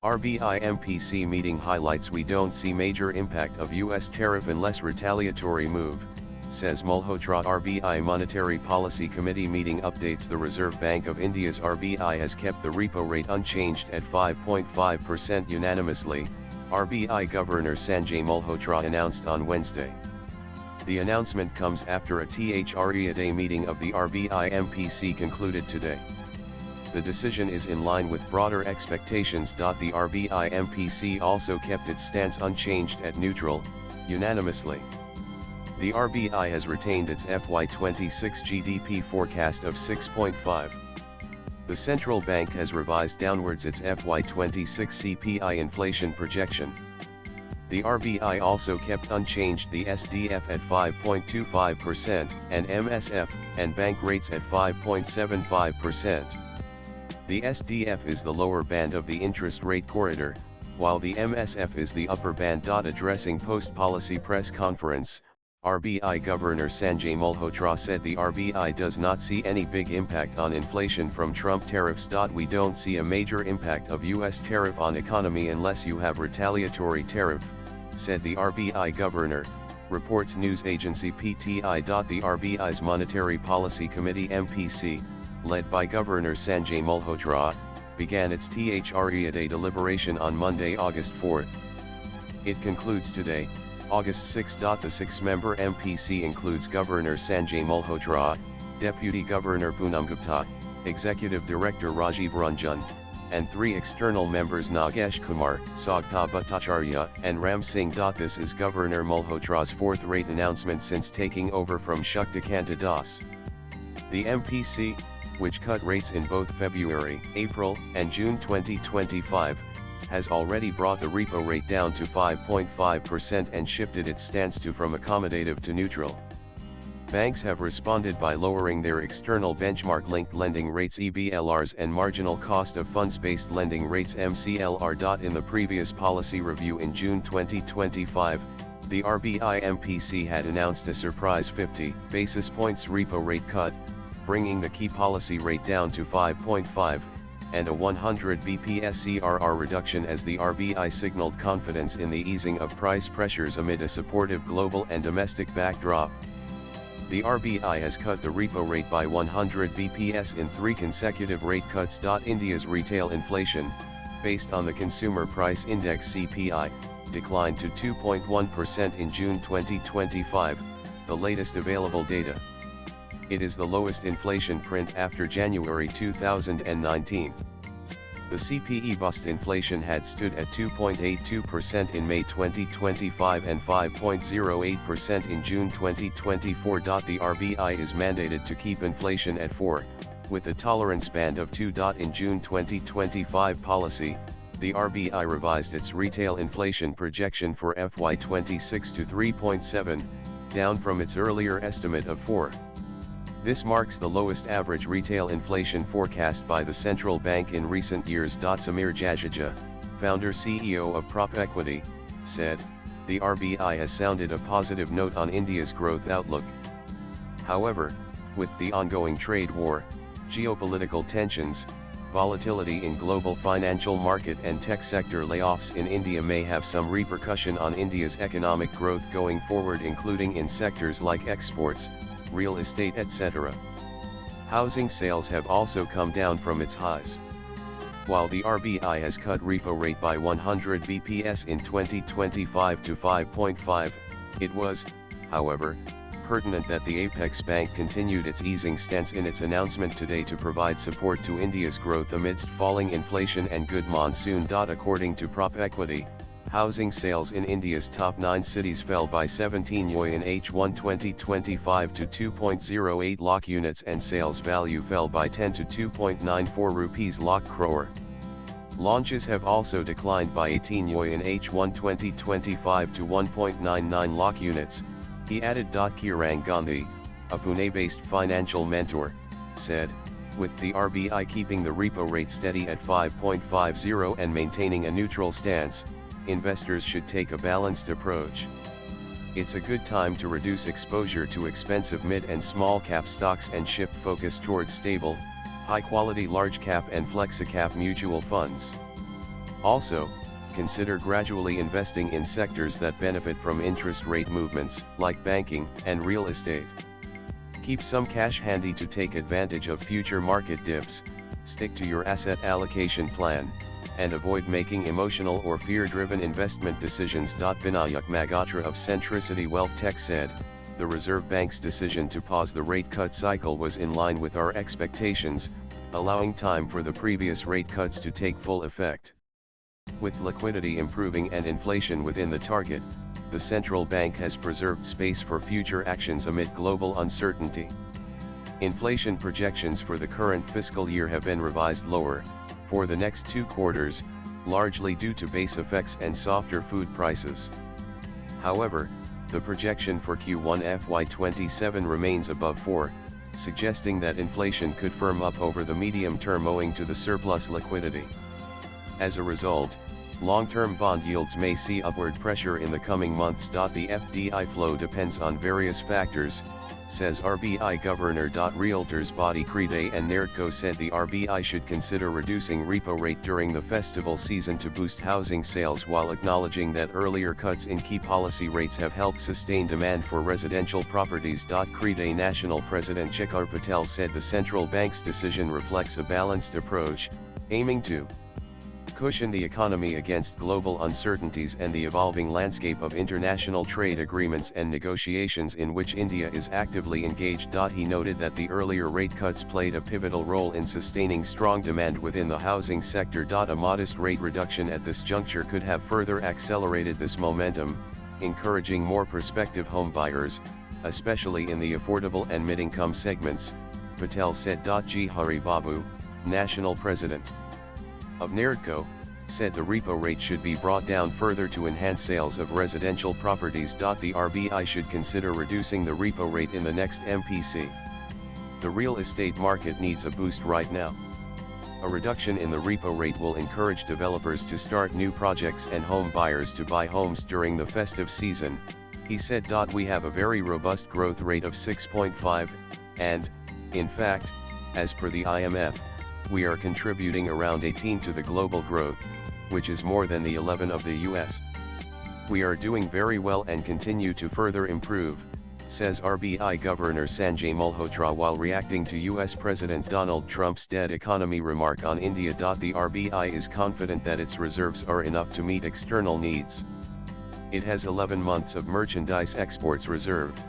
RBI MPC meeting highlights we don't see major impact of US tariff unless retaliatory move, says Malhot. RBI Monetary Policy Committee meeting updates. The Reserve Bank of India's RBI has kept the repo rate unchanged at 5.5% unanimously, RBI Governor Sanjay Malhotra announced on Wednesday. The announcement comes after a Retaliatory meeting of the RBI MPC concluded today. The decision is in line with broader expectations. The RBI MPC also kept its stance unchanged at neutral, unanimously. The RBI has retained its FY26 GDP forecast of 6.5. The central bank has revised downwards its FY26 CPI inflation projection. The RBI also kept unchanged the SDF at 5.25% and MSF and bank rates at 5.75%. The SDF is the lower band of the interest rate corridor, while the MSF is the upper band. Addressing post-policy press conference, RBI Governor Sanjay Malhotra said the RBI does not see any big impact on inflation from Trump tariffs. We don't see a major impact of US tariff on economy unless you have retaliatory tariff, said the RBI Governor, reports news agency PTI. The RBI's Monetary Policy Committee MPC, led by Governor Sanjay Malhotra, began its Retaliatory deliberation on Monday, August 4. It concludes today, August 6. The six-member MPC includes Governor Sanjay Malhotra, Deputy Governor Poonam Gupta, Executive Director Rajiv Ranjan, and three external members Nagesh Kumar, Saugata Bhattacharya, and Ram Singh. This is Governor Malhotra's fourth rate announcement since taking over from Shaktikanta Das. The MPC, which cut rates in both February, April, and June 2025, has already brought the repo rate down to 5.5% and shifted its stance from accommodative to neutral. Banks have responded by lowering their external benchmark-linked lending rates EBLRs and marginal cost of funds-based lending rates MCLR. In the previous policy review in June 2025, the RBI MPC had announced a surprise 50 basis points repo rate cut, bringing the key policy rate down to 5.5, and a 100 bps CRR reduction as the RBI signaled confidence in the easing of price pressures amid a supportive global and domestic backdrop. The RBI has cut the repo rate by 100 bps in 3 consecutive rate cuts. India's retail inflation, based on the Consumer Price Index CPI, declined to 2.1% in June 2025, the latest available data. It is the lowest inflation print after January 2019. The CPE bust inflation had stood at 2.82% in May 2025 and 5.08% in June 2024. The RBI is mandated to keep inflation at 4, with a tolerance band of 2. In June 2025 policy, the RBI revised its retail inflation projection for FY26 to 3.7, down from its earlier estimate of 4. This marks the lowest average retail inflation forecast by the central bank in recent years. Samir Jajaja, founder-CEO of Prop Equity, said, the RBI has sounded a positive note on India's growth outlook. However, with the ongoing trade war, geopolitical tensions, volatility in global financial market and tech sector layoffs in India may have some repercussion on India's economic growth going forward, including in sectors like exports, real estate, etc. Housing sales have also come down from its highs. While the RBI has cut repo rate by 100 bps in 2025 to 5.5, it was, however, pertinent that the Apex Bank continued its easing stance in its announcement today to provide support to India's growth amidst falling inflation and good monsoon. According to Prop Equity, housing sales in India's top 9 cities fell by 17 in H1 2025 to 2.08 lakh units, and sales value fell by 10 to 2.94 rupees lakh crore. Launches have also declined by 18 in H1 2025 to 1.99 lakh units, he added. Kiran Gandhi, a Pune-based financial mentor, said, with the RBI keeping the repo rate steady at 5.50 and maintaining a neutral stance, investors should take a balanced approach. It's a good time to reduce exposure to expensive mid and small cap stocks and shift focus towards stable, high quality large cap and flexi cap mutual funds. Also, consider gradually investing in sectors that benefit from interest rate movements, like banking and real estate. Keep some cash handy to take advantage of future market dips, stick to your asset allocation plan, and avoid making emotional or fear-driven investment decisions. Vinayak Malhotra of Centricity Wealth Tech said, "The Reserve Bank's decision to pause the rate cut cycle was in line with our expectations, allowing time for the previous rate cuts to take full effect. With liquidity improving and inflation within the target, the central bank has preserved space for future actions amid global uncertainty. Inflation projections for the current fiscal year have been revised lower, for the next 2 quarters, largely due to base effects and softer food prices. However, the projection for Q1 FY27 remains above 4, suggesting that inflation could firm up over the medium term owing to the surplus liquidity. As a result, long-term bond yields may see upward pressure in the coming months. The FDI flow depends on various factors, says RBI Governor. Realtors body Crede and Nerdco said the RBI should consider reducing repo rate during the festival season to boost housing sales, while acknowledging that earlier cuts in key policy rates have helped sustain demand for residential properties. Crede National President Shekhar Patel said the central bank's decision reflects a balanced approach, aiming to cushion the economy against global uncertainties and the evolving landscape of international trade agreements and negotiations in which India is actively engaged. He noted that the earlier rate cuts played a pivotal role in sustaining strong demand within the housing sector. A modest rate reduction at this juncture could have further accelerated this momentum, encouraging more prospective home buyers, especially in the affordable and mid-income segments, Patel said. G. Hari Babu, National President of Nerdco, said the repo rate should be brought down further to enhance sales of residential properties. The RBI should consider reducing the repo rate in the next MPC. The real estate market needs a boost right now. A reduction in the repo rate will encourage developers to start new projects and home buyers to buy homes during the festive season, he said. We have a very robust growth rate of 6.5, and, in fact, as per the IMF, we are contributing around 18 to the global growth, which is more than the 11 of the US. We are doing very well and continue to further improve, says RBI Governor Sanjay Malhotra while reacting to US President Donald Trump's dead economy remark on India. The RBI is confident that its reserves are enough to meet external needs. It has 11 months of merchandise exports reserved.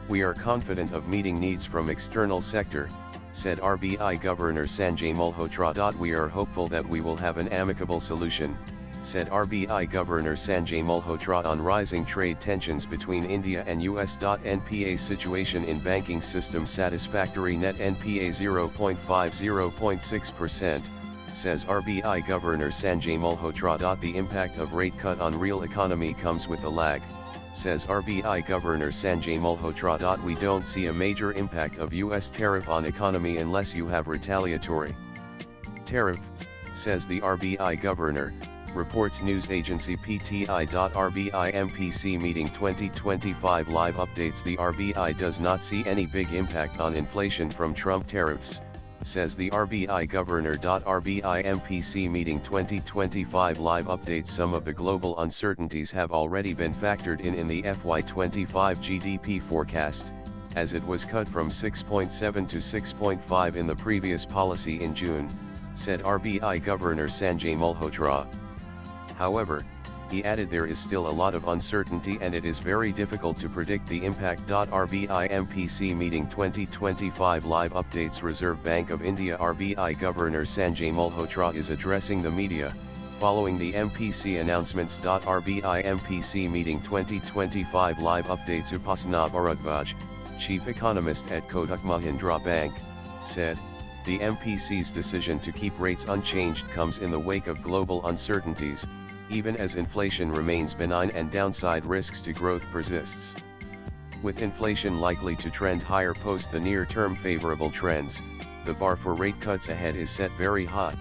We are confident of meeting needs from external sector, said RBI Governor Sanjay Malhotra. We are hopeful that we will have an amicable solution, said RBI Governor Sanjay Malhotra on rising trade tensions between India and US. NPA situation in banking system satisfactory, net NPA 0.50.6%, says RBI Governor Sanjay Malhotra. The impact of rate cut on real economy comes with a lag, says RBI Governor Sanjay Malhotra. We don't see a major impact of US tariff on economy unless you have retaliatory tariff, says the RBI Governor, reports news agency PTI. RBI MPC meeting 2025 live updates. The RBI does not see any big impact on inflation from Trump tariffs, says the RBI Governor. RBI MPC meeting 2025 live updates. Some of the global uncertainties have already been factored in the FY25 GDP forecast, as it was cut from 6.7 to 6.5 in the previous policy in June, said RBI Governor Sanjay Malhotra. However, he added there is still a lot of uncertainty and it is very difficult to predict the impact. RBI MPC meeting 2025 live updates. Reserve Bank of India RBI Governor Sanjay Malhotra is addressing the media, following the MPC announcements. RBI MPC meeting 2025 live updates. Upasana Bharadwaj, chief economist at Kotak Mahindra Bank, said, the MPC's decision to keep rates unchanged comes in the wake of global uncertainties, even as inflation remains benign and downside risks to growth persists. With inflation likely to trend higher post the near-term favorable trends, the bar for rate cuts ahead is set very high.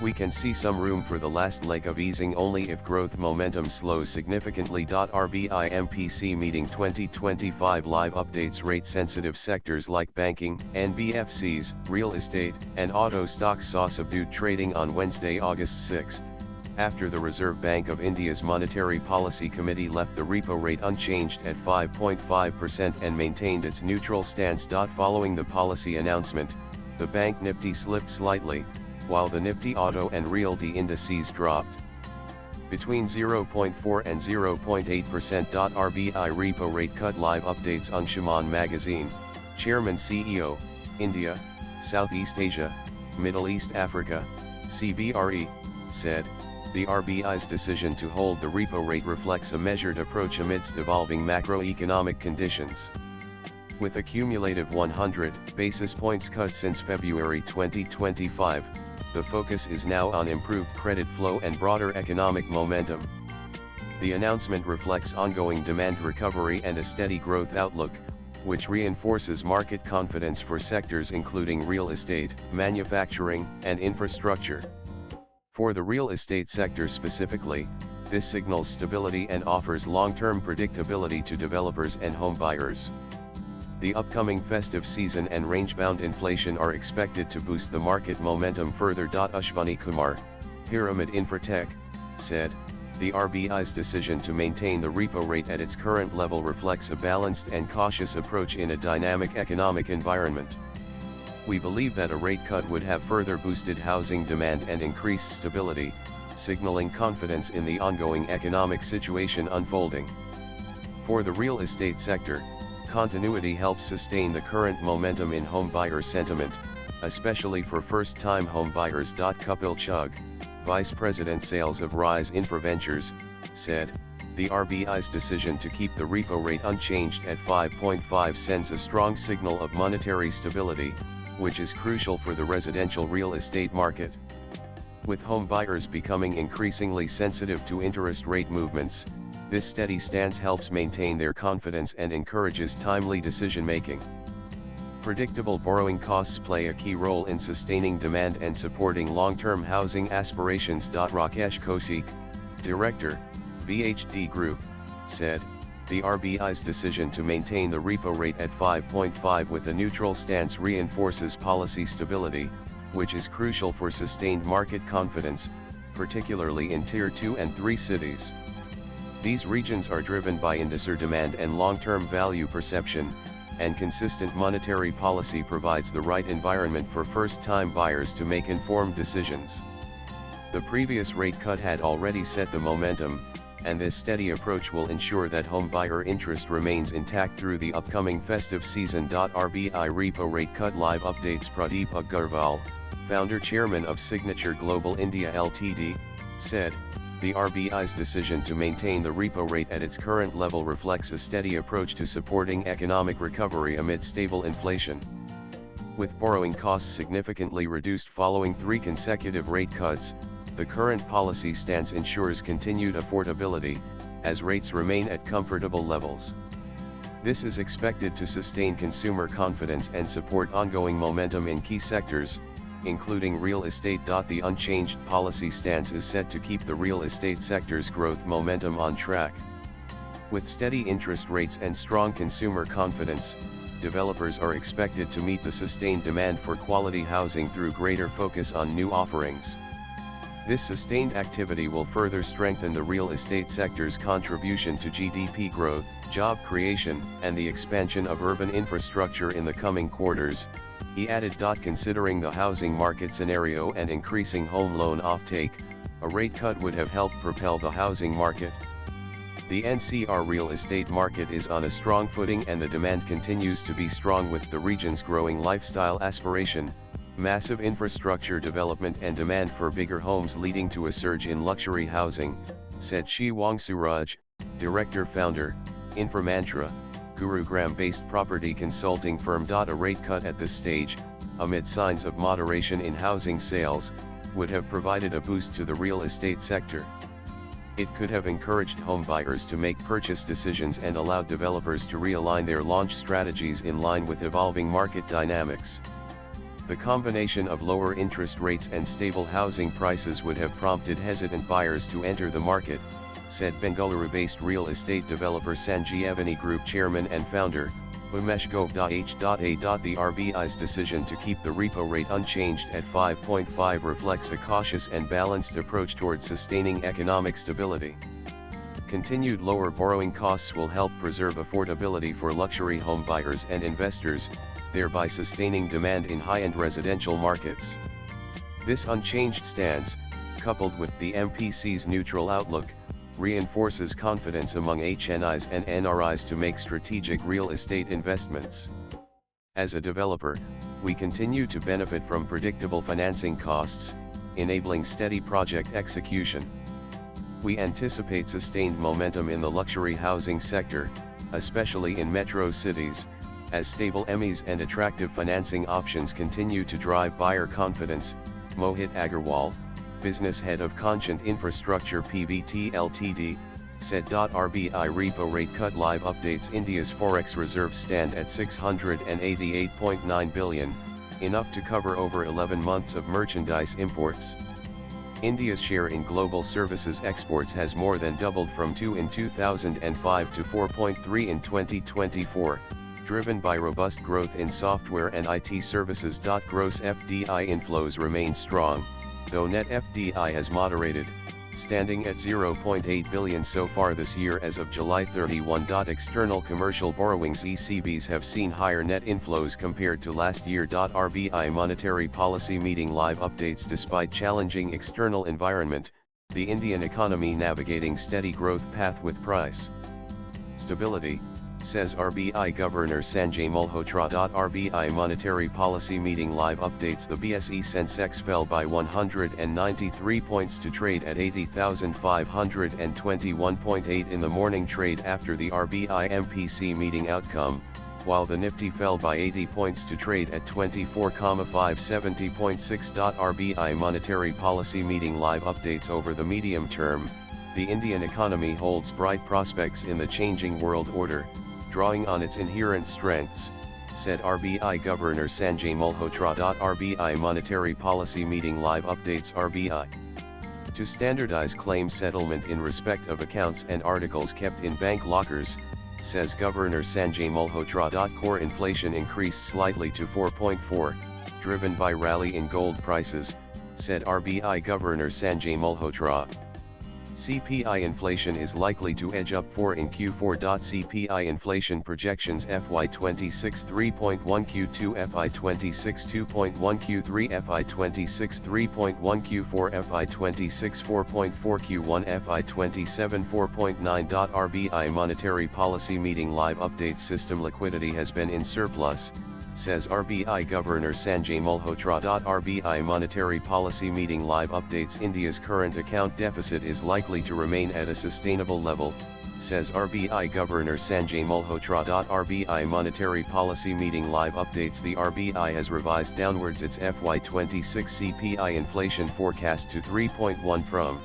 We can see some room for the last leg of easing only if growth momentum slows significantly. RBI MPC meeting 2025 live updates. Rate-sensitive sectors like banking, NBFCs, real estate, and auto stocks saw subdued trading on Wednesday, August 6, after the Reserve Bank of India's Monetary Policy Committee left the repo rate unchanged at 5.5% and maintained its neutral stance. Following the policy announcement, the Bank Nifty slipped slightly, while the Nifty Auto and Realty indices dropped between 0.4 and 0.8%. RBI repo rate cut. Live updates. Anshuman Magazine, Chairman CEO, India, Southeast Asia, Middle East Africa, CBRE, said, the RBI's decision to hold the repo rate reflects a measured approach amidst evolving macroeconomic conditions. With a cumulative 100 basis points cut since February 2025, the focus is now on improved credit flow and broader economic momentum. The announcement reflects ongoing demand recovery and a steady growth outlook, which reinforces market confidence for sectors including real estate, manufacturing, and infrastructure. For the real estate sector specifically, this signals stability and offers long-term predictability to developers and home buyers. The upcoming festive season and range-bound inflation are expected to boost the market momentum further. Ashwani Kumar, Pyramid Infratech, said, the RBI's decision to maintain the repo rate at its current level reflects a balanced and cautious approach in a dynamic economic environment. We believe that a rate cut would have further boosted housing demand and increased stability, signaling confidence in the ongoing economic situation unfolding. For the real estate sector, continuity helps sustain the current momentum in home buyer sentiment, especially for first-time home buyers. Kapil Chugh, Vice President Sales of Rise Infraventures, said, the RBI's decision to keep the repo rate unchanged at 5.5 sends a strong signal of monetary stability, which is crucial for the residential real estate market. With home buyers becoming increasingly sensitive to interest rate movements, this steady stance helps maintain their confidence and encourages timely decision-making. Predictable borrowing costs play a key role in sustaining demand and supporting long-term housing aspirations. Rakesh Kaushik, Director, BHD Group, said, the RBI's decision to maintain the repo rate at 5.5 with a neutral stance reinforces policy stability, which is crucial for sustained market confidence, particularly in Tier 2 and 3 cities. These regions are driven by indicer demand and long-term value perception, and consistent monetary policy provides the right environment for first-time buyers to make informed decisions. The previous rate cut had already set the momentum, and this steady approach will ensure that home buyer interest remains intact through the upcoming festive season. RBI repo rate cut. Live updates. Pradeep Agarwal, Founder Chairman of Signature Global India Ltd, said, the RBI's decision to maintain the repo rate at its current level reflects a steady approach to supporting economic recovery amid stable inflation. With borrowing costs significantly reduced following 3 consecutive rate cuts, the current policy stance ensures continued affordability, as rates remain at comfortable levels. This is expected to sustain consumer confidence and support ongoing momentum in key sectors, including real estate. The unchanged policy stance is set to keep the real estate sector's growth momentum on track. With steady interest rates and strong consumer confidence, developers are expected to meet the sustained demand for quality housing through greater focus on new offerings. This sustained activity will further strengthen the real estate sector's contribution to GDP growth, job creation, and the expansion of urban infrastructure in the coming quarters, he added. Considering the housing market scenario and increasing home loan offtake, a rate cut would have helped propel the housing market. The NCR real estate market is on a strong footing and the demand continues to be strong with the region's growing lifestyle aspiration, massive infrastructure development and demand for bigger homes leading to a surge in luxury housing, said Shi Wangsuraj, Director-Founder, Inframantra, Gurugram-based property consulting firm. A rate cut at this stage, amid signs of moderation in housing sales, would have provided a boost to the real estate sector. It could have encouraged home buyers to make purchase decisions and allowed developers to realign their launch strategies in line with evolving market dynamics. The combination of lower interest rates and stable housing prices would have prompted hesitant buyers to enter the market, said Bengaluru-based real estate developer Sanjeevani Group Chairman and Founder, Bumeshgov.h.a. The RBI's decision to keep the repo rate unchanged at 5.5 reflects a cautious and balanced approach towards sustaining economic stability. Continued lower borrowing costs will help preserve affordability for luxury home buyers and investors, thereby sustaining demand in high-end residential markets. This unchanged stance, coupled with the MPC's neutral outlook, reinforces confidence among HNIs and NRIs to make strategic real estate investments. As a developer, we continue to benefit from predictable financing costs, enabling steady project execution. We anticipate sustained momentum in the luxury housing sector, especially in metro cities, as stable MEs and attractive financing options continue to drive buyer confidence, Mohit Agarwal, business head of Conchant Infrastructure PVT Ltd, said. RBI repo rate cut live updates. India's forex reserves stand at 688.9 billion, enough to cover over 11 months of merchandise imports. India's share in global services exports has more than doubled from 2 in 2005 to 4.3 in 2024, driven by robust growth in software and IT services. Gross FDI inflows remain strong, though net FDI has moderated, standing at 0.8 billion so far this year as of July 31. External commercial borrowings. ECBs have seen higher net inflows compared to last year. RBI monetary policy meeting live updates. Despite challenging external environment, the Indian economy navigating steady growth path with price stability, says RBI Governor Sanjay Malhotra. RBI monetary policy meeting live updates. The BSE Sensex fell by 193 points to trade at 80,521.8 in the morning trade after the RBI MPC meeting outcome, while the Nifty fell by 80 points to trade at 24,570.6. RBI monetary policy meeting live updates. Over the medium term, the Indian economy holds bright prospects in the changing world order, drawing on its inherent strengths, said RBI Governor Sanjay Malhotra. RBI monetary policy meeting live updates. RBI to standardize claim settlement in respect of accounts and articles kept in bank lockers, says Governor Sanjay Malhotra. Core inflation increased slightly to 4.4, driven by rally in gold prices, said RBI Governor Sanjay Malhotra. CPI inflation is likely to edge up 4 in Q4. CPI inflation projections FY26 3.1 Q2 FY26 2.1 Q3 FY26 3.1 Q4 FY26 4.4 Q1 FY27 4.9. RBI monetary policy meeting live updates. System liquidity has been in surplus, says RBI Governor Sanjay Malhotra. RBI monetary policy meeting live updates. India's current account deficit is likely to remain at a sustainable level, says RBI Governor Sanjay Malhotra. RBI monetary policy meeting live updates. The RBI has revised downwards its FY26 CPI inflation forecast to 3.1 from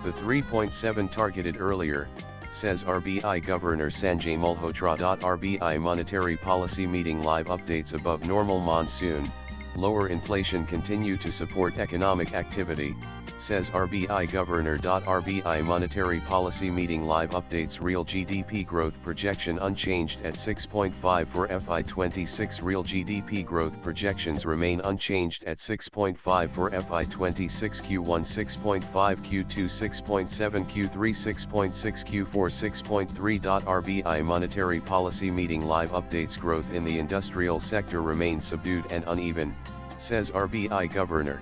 the 3.7 targeted earlier, says RBI Governor Sanjay Malhotra. RBI monetary policy meeting live updates. Above normal monsoon, lower inflation continue to support economic activity, says RBI Governor. RBI monetary policy meeting live updates. Real GDP growth projection unchanged at 6.5 for FY26. Real GDP growth projections remain unchanged at 6.5 for FY26. Q1 6.5, Q2 6.7, Q3 6.6, Q4 6.3. RBI monetary policy meeting live updates. Growth in the industrial sector remains subdued and uneven, says RBI Governor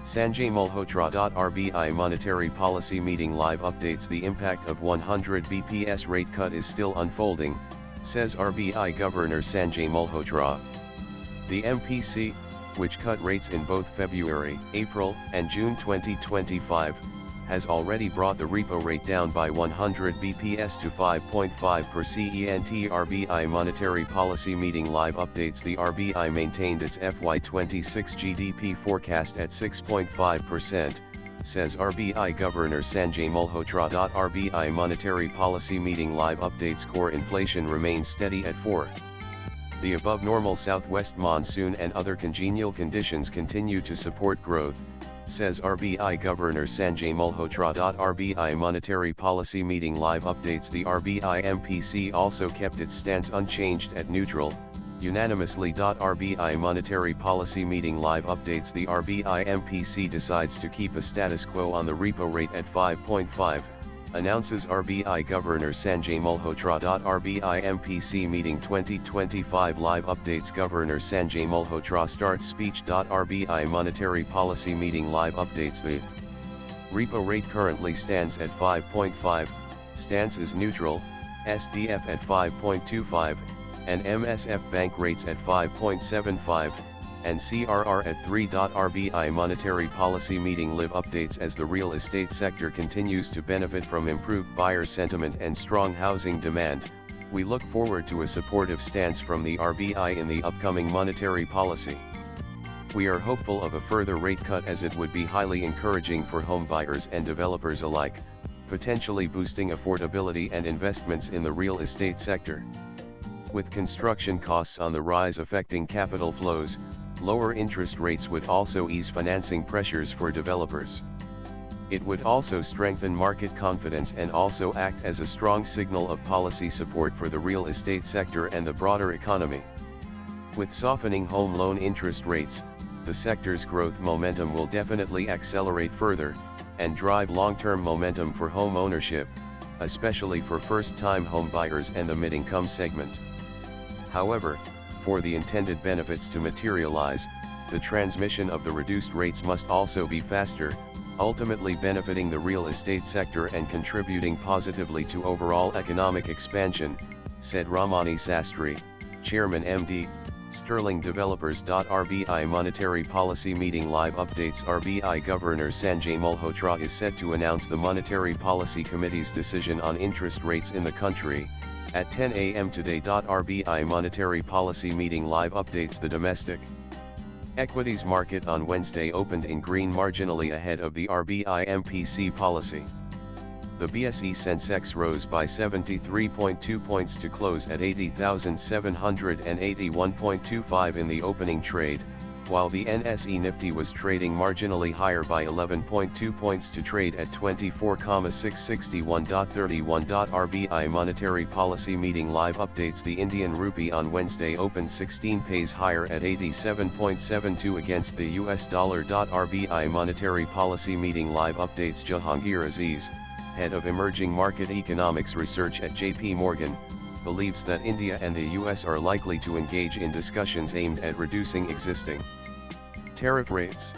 Sanjay Malhotra. RBI monetary policy meeting live updates. The impact of 100 BPS rate cut is still unfolding, says RBI Governor Sanjay Malhotra. The MPC, which cut rates in both February, April, and June 2025, has already brought the repo rate down by 100 BPS to 5.5%. RBI monetary policy meeting live updates. The RBI maintained its FY26 GDP forecast at 6.5%, says RBI Governor Sanjay Malhotra. RBI monetary policy meeting live updates. Core inflation remains steady at 4. The above normal southwest monsoon and other congenial conditions continue to support growth, says RBI Governor Sanjay Malhotra. RBI Monetary Policy Meeting Live updates. The RBI MPC also kept its stance unchanged at neutral, unanimously. RBI Monetary Policy Meeting Live updates. The RBI MPC decides to keep a status quo on the repo rate at 5.5, announces RBI Governor Sanjay Malhotra. RBI MPC Meeting 2025 Live updates. Governor Sanjay Malhotra starts speech. RBI Monetary Policy Meeting Live updates. The repo rate currently stands at 5.5, stance is neutral, SDF at 5.25, and MSF bank rates at 5.75, and CRR at 3. RBI Monetary Policy Meeting Live updates. As the real estate sector continues to benefit from improved buyer sentiment and strong housing demand, we look forward to a supportive stance from the RBI in the upcoming monetary policy. We are hopeful of a further rate cut, as it would be highly encouraging for home buyers and developers alike, potentially boosting affordability and investments in the real estate sector. With construction costs on the rise affecting capital flows, lower interest rates would also ease financing pressures for developers. It would also strengthen market confidence and also act as a strong signal of policy support for the real estate sector and the broader economy. With softening home loan interest rates, the sector's growth momentum will definitely accelerate further, and drive long-term momentum for home ownership, especially for first-time home buyers and the mid-income segment. However, for the intended benefits to materialize, the transmission of the reduced rates must also be faster, ultimately benefiting the real estate sector and contributing positively to overall economic expansion, said Ramani Sastry, Chairman MD, Sterling Developers. RBI Monetary Policy Meeting Live updates. RBI Governor Sanjay Malhotra is set to announce the Monetary Policy Committee's decision on interest rates in the country at 10 a.m. today. RBI Monetary Policy Meeting Live updates. The domestic equities market on Wednesday opened in green, marginally ahead of the RBI MPC policy. The BSE Sensex rose by 73.2 points to close at 80,781.25 in the opening trade, while the NSE Nifty was trading marginally higher by 11.2 points to trade at 24,661.31. RBI Monetary Policy Meeting Live updates. The Indian rupee on Wednesday opened 16 paise higher at 87.72 against the US dollar. RBI Monetary Policy Meeting Live updates. Jahangir Aziz, head of Emerging Market Economics Research at JP Morgan, believes that India and the US are likely to engage in discussions aimed at reducing existing tariff rates.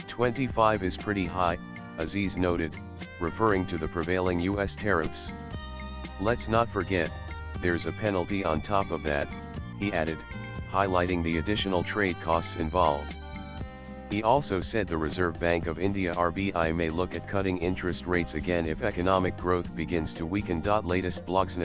25 is pretty high, Aziz noted, referring to the prevailing US tariffs. Let's not forget, there's a penalty on top of that, he added, highlighting the additional trade costs involved. He also said the Reserve Bank of India (RBI) may look at cutting interest rates again if economic growth begins to weaken. Latest blogs.